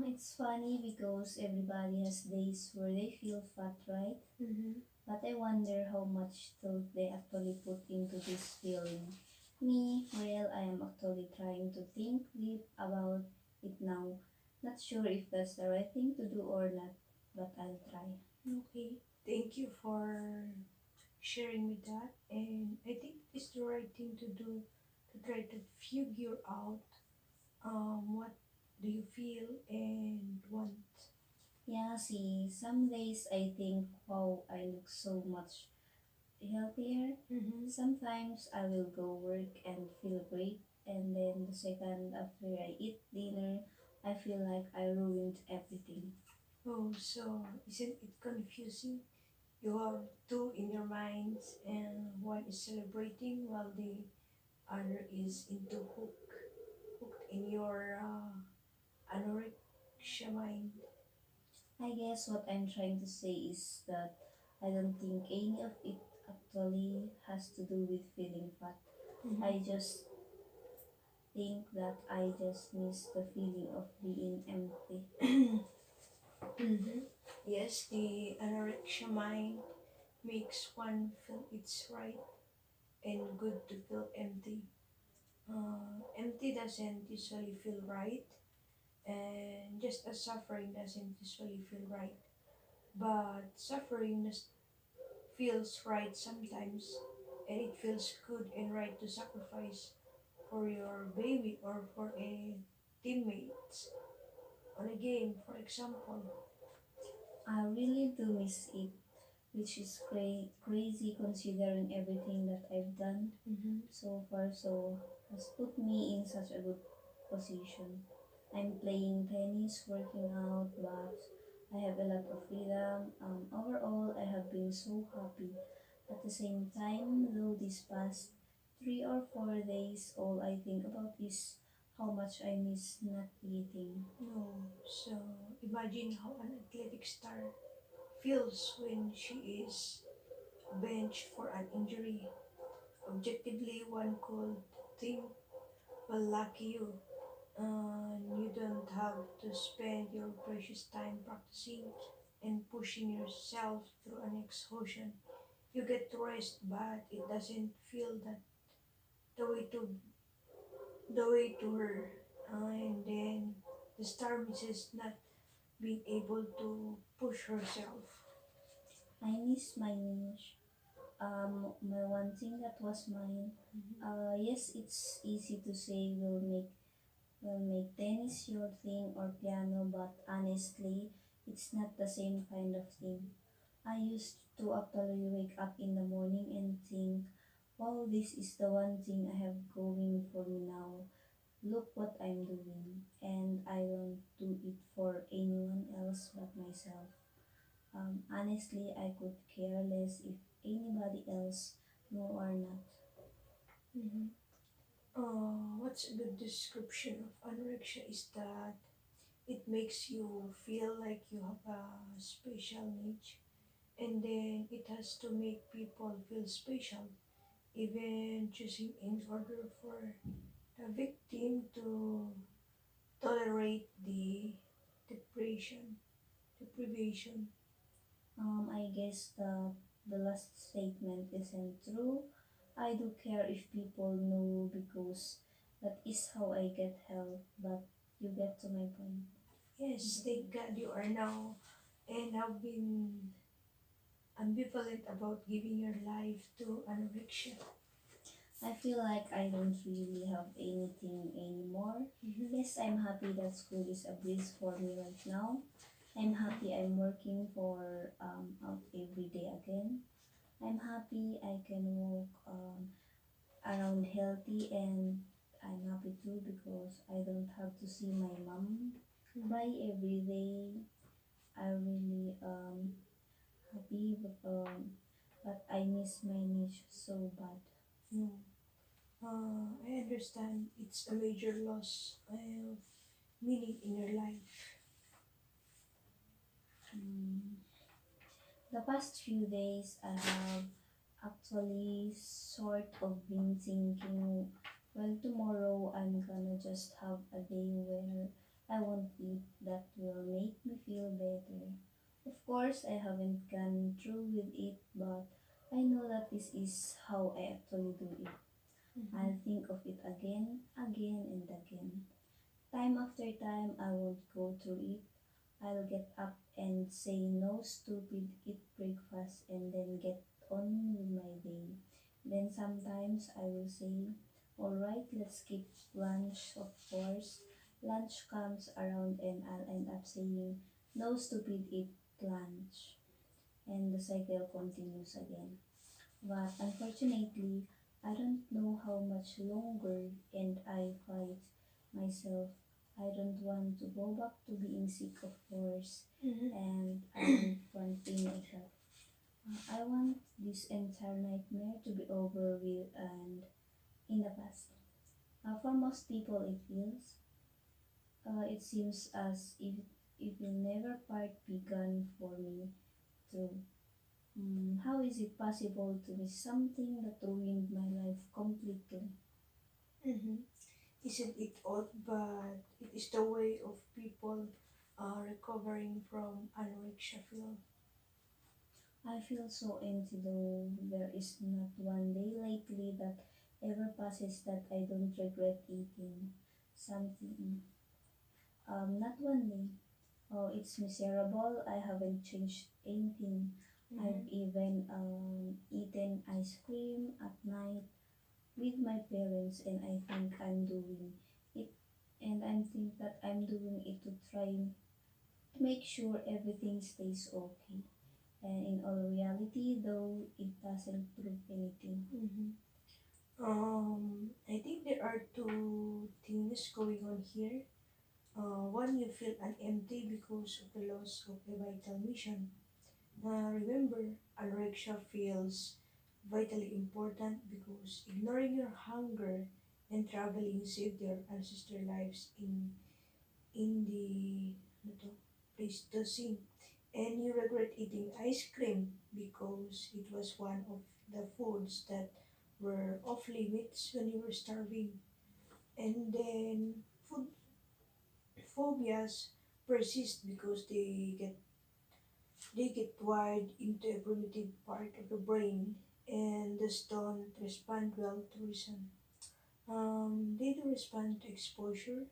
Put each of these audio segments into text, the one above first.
It's funny because everybody has days where they feel fat, right? Mm-hmm. But I wonder how much thought they actually put into this feeling. Me, well, I am actually trying to think deep about it now. Not sure if that's the right thing to do or not, but I'll try. Okay. Thank you for sharing with that. And I think it's the right thing to do to try to figure out what do you feel and want. Yeah, see, some days I think, wow, I look so much healthier. Mm-hmm. Sometimes I will go work and feel great, and then the second after I eat dinner, I feel like I ruined everything. Oh, so isn't it confusing? You have two in your minds, and one is celebrating while the other is into hooked in your anorexia mind. I guess what I'm trying to say is that I don't think any of it actually has to do with feeling fat. I Mm-hmm. just think that I just miss the feeling of being empty. Mm-hmm. Yes, the anorexia mind makes one feel it's right and good to feel empty. Empty doesn't usually feel right, and just as suffering doesn't usually feel right. But suffering feels right sometimes, and it feels good and right to sacrifice for your baby or for a teammate on a game, for example. I really do miss it, which is crazy considering everything that I've done Mm-hmm. so far. So has put me in such a good position. I'm playing tennis, working out, but I have a lot of freedom. Overall, I have been so happy. At the same time, though, this past 3 or 4 days, all I think about is how much I miss not eating. No, so imagine how an athletic star feels when she is benched for an injury. Objectively, one could think, well, lucky you. You don't have to spend your precious time practicing and pushing yourself through an exhaustion. You get to rest, but it doesn't feel that the way to her. And then the star misses not being able to push herself. I miss my niche. My one thing that was mine. Mhm. Yes, it's easy to say we'll make tennis your thing or piano, but honestly, it's not the same kind of thing. I used to actually wake up in the morning and think, wow, this is the one thing I have going for me now. Look what I'm doing. And I don't do it for anyone else but myself. Honestly, I could care less if anybody else know or not. Mhm. What's a good description of anorexia is that it makes you feel like you have a special niche, and then it has to make people feel special, even choosing in order for the victim to tolerate the depression, deprivation. I guess the last statement isn't true. I do care if people know because that is how I get help, but you get to my point. Yes, thank God you are now and have been ambivalent about giving your life to anorexia. I feel like I don't really have anything anymore. Mhm. Yes, I'm happy that school is a breeze for me right now. I'm happy I'm working for out every day again. I'm happy I can walk around healthy, and I'm happy too because I don't have to see my mom cry Mhm. every day. I really happy, but I miss my niche so bad. No, I understand it's a major loss of meaning in your life. Mm. The past few days, I have actually sort of been thinking, well, tomorrow I'm gonna just have a day where I won't eat that course, I haven't gone through with it, but I know that this is how I actually do it. Mm-hmm. I'll think of it again, again, and again. Time after time, I won't go through it. I'll get up and say no stupid, eat breakfast, and then get on with my day. Then sometimes I will say, alright, let's skip lunch, of course. Lunch comes around and I'll end up saying, no stupid, eat lunch. And the cycle continues again. But unfortunately, I don't know how much longer and I fight myself. I don't want to go back to being sick, of course, Mm-hmm. and I don't want pain like that. I want this entire nightmare to be over with and in the past. For most people, it seems as if it will never part be gone for me too. How is it possible to miss something that ruined my life completely? Mm-hmm. Isn't it odd? But it is the way of people recovering from anorexia feel. I feel so empty though. There is not one day lately that ever passes that I don't regret eating something. Not one day. Oh, it's miserable. I haven't changed anything. Mm-hmm. I've even eaten ice cream at night with my parents, and I think I'm doing it. And I think that I'm doing it to try to make sure everything stays okay. And in all reality, though, it doesn't prove anything. Mm-hmm. I think there are two things going on here. One, you feel empty because of the loss of a vital mission. Remember, anorexia feels vitally important because ignoring your hunger and traveling saved their ancestor lives in the ano to, Pleistocene. And you regret eating ice cream because it was one of the foods that were off limits when you were starving. And then food phobias persist because they get wired into a primitive part of the brain and thus don't respond well to reason. They do respond to exposure.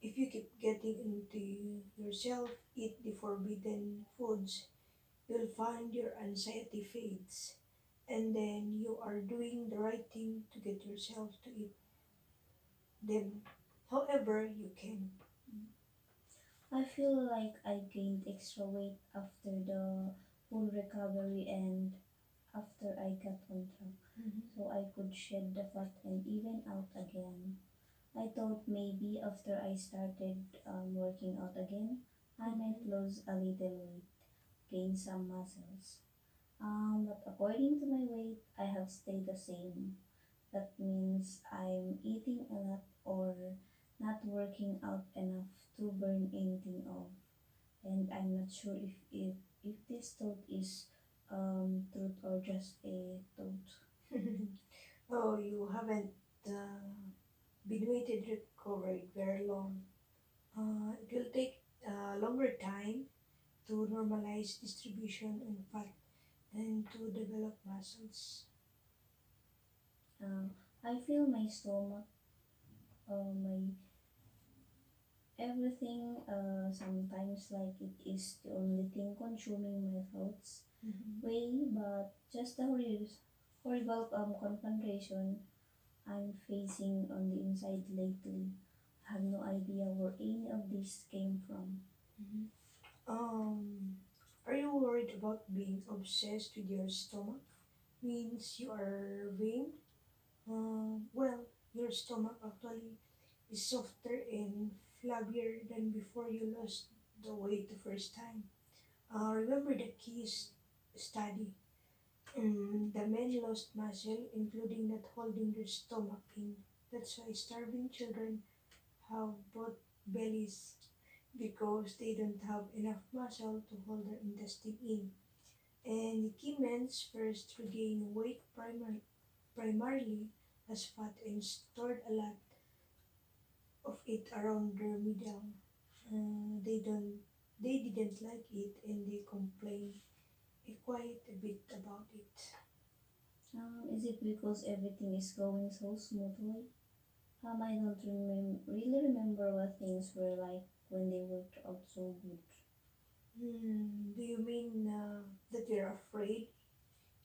If you keep getting into yourself, eat the forbidden foods, you'll find your anxiety fades. And then you are doing the right thing to get yourself to eat them however you can. I feel like I gained extra weight after the full recovery and after I got on track, Mhm. so I could shed the fat and even out again. I thought maybe after I started working out again, I might Mhm. lose a little weight, gain some muscles. But according to my weight, I have stayed the same. That means I'm eating a lot or not working out enough to burn anything off. And I'm not sure if this thought is truth or just a thought. Oh, you haven't uh, been waited recovered very long. It will take a longer time to normalize distribution and fat and to develop muscles. Uh, I feel my stomach, my everything, sometimes like it is the only thing consuming my thoughts. Mhm. Way, but just the horrible confrontation I'm facing on the inside lately. I have no idea where any of this came from. Mhm. Are you worried about being obsessed with your stomach? Means you are vain? Well, your stomach actually is softer and flabbier than before you lost the weight the first time. Remember the keys study. The men lost muscle, including that holding their stomach in. That's why starving children have both bellies because they don't have enough muscle to hold their intestine in. And the key men's first regain weight primarily as fat and stored a lot of it around their middle. They don't They didn't like it and they complained quite a bit about it. Is it because everything is going so smoothly? I don't really remember what things were like when they worked out so good. Do you mean that you're afraid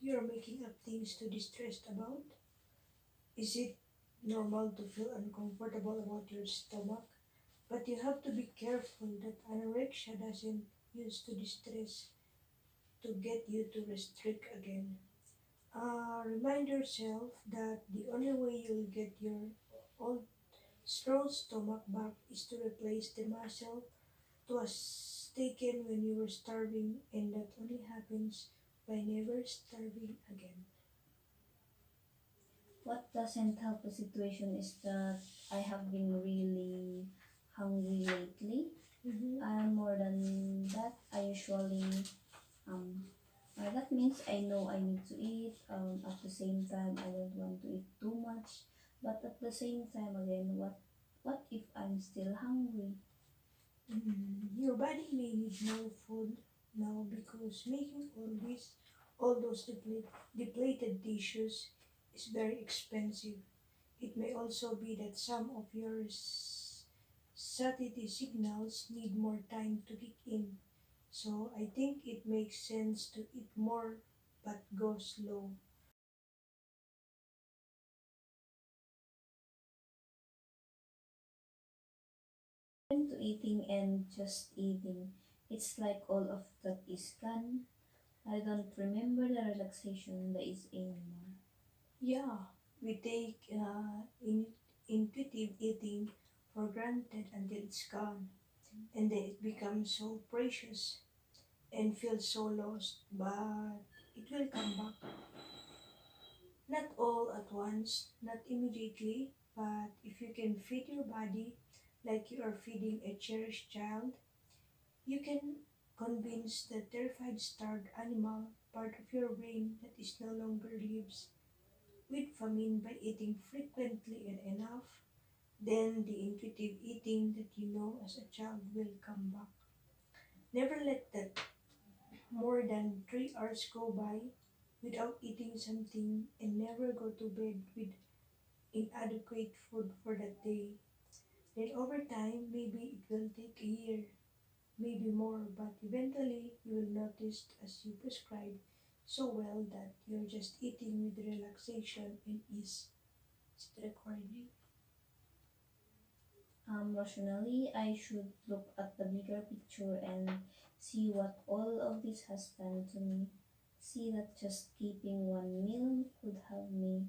you're making up things to be stressed about? Is it normal to feel uncomfortable about your stomach? But you have to be careful that anorexia doesn't use to distress to get you to restrict again. Remind yourself that the only way you'll get your old strong stomach back is to replace the muscle that was taken when you were starving, and that only happens by never starving again. What doesn't help the situation is that I have been really hungry lately. Mm-hmm. And more than that, I usually um that means I know I need to eat. At the same time, I don't want to eat too much. But at the same time, again, what if I'm still hungry? Your body may need more food now because making all those depleted tissues is very expensive. It may also be that some of your satiety signals need more time to kick in. So I think it makes sense to eat more but go slow. To eating and just eating. It's like all of that is gone. I don't remember the relaxation that is anymore. Yeah, we take intuitive eating for granted until it's gone, and then it becomes so precious and feels so lost, but it will come back. Not all at once, not immediately, but if you can feed your body like you are feeding a cherished child, you can convince the terrified starved animal part of your brain that is no longer lives with famine by eating frequently and enough. Then the intuitive eating that you know as a child will come back. Never let that more than 3 hours go by without eating something, and never go to bed with inadequate food for that day. Then over time, maybe it will take a year, maybe more, but eventually you will notice as you prescribe so well that you're just eating with relaxation and ease. Is it recording? Rationally, I should look at the bigger picture and see what all of this has done to me. See that just keeping one meal could have me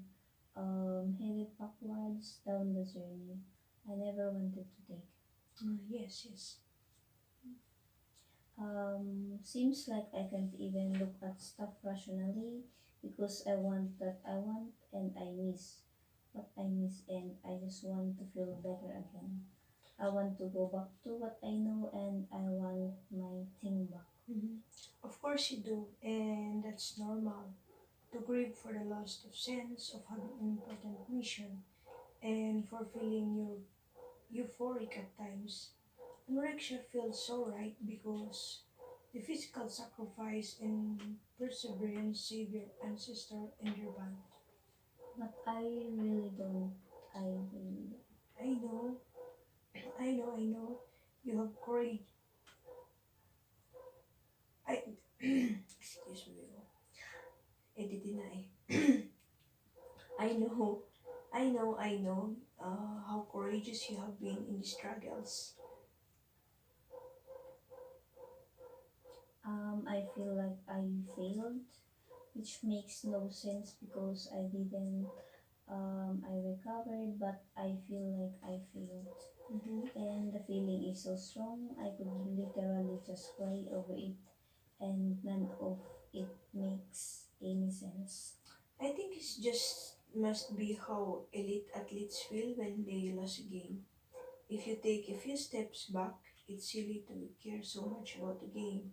headed backwards down the journey I never wanted to take. Yes, yes. Seems like I can't even look at stuff rationally because I want that I want and I miss what I miss and I just want to feel better again. I want to go back to what I know and I want my thing back. Mhm. Of course you do, and that's normal to grieve for the loss of sense of having an important mission and for feeling euphoric at times. Anorexia feels so right because the physical sacrifice and perseverance save your ancestor and your band. But I really don't. I really don't. I know, I know. You have courage. I excuse me. Editin na eh. I know, I know how courageous you have been in the struggles. I feel like I failed, which makes no sense because I didn't. I recovered, but I feel like I failed. Mm-hmm. And the feeling is so strong, I could literally just cry over it, and none of it makes any sense. I think it's just must be how elite athletes feel when they lose a game. If you take a few steps back, it's silly to care so much about the game,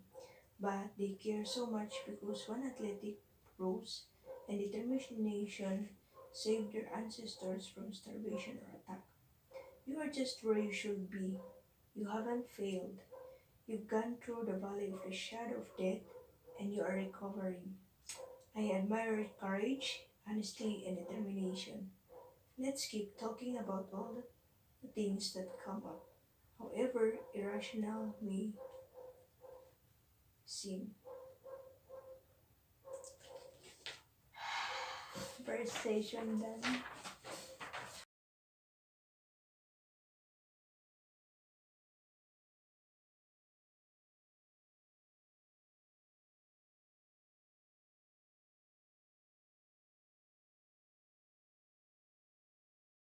but they care so much because one athletic rose and determination saved their ancestors from starvation or attack. You are just where you should be. You haven't failed. You've gone through the valley of the shadow of death and you are recovering. I admire your courage, honesty, and determination. Let's keep talking about all the things that come up, however irrational may seem. First session done.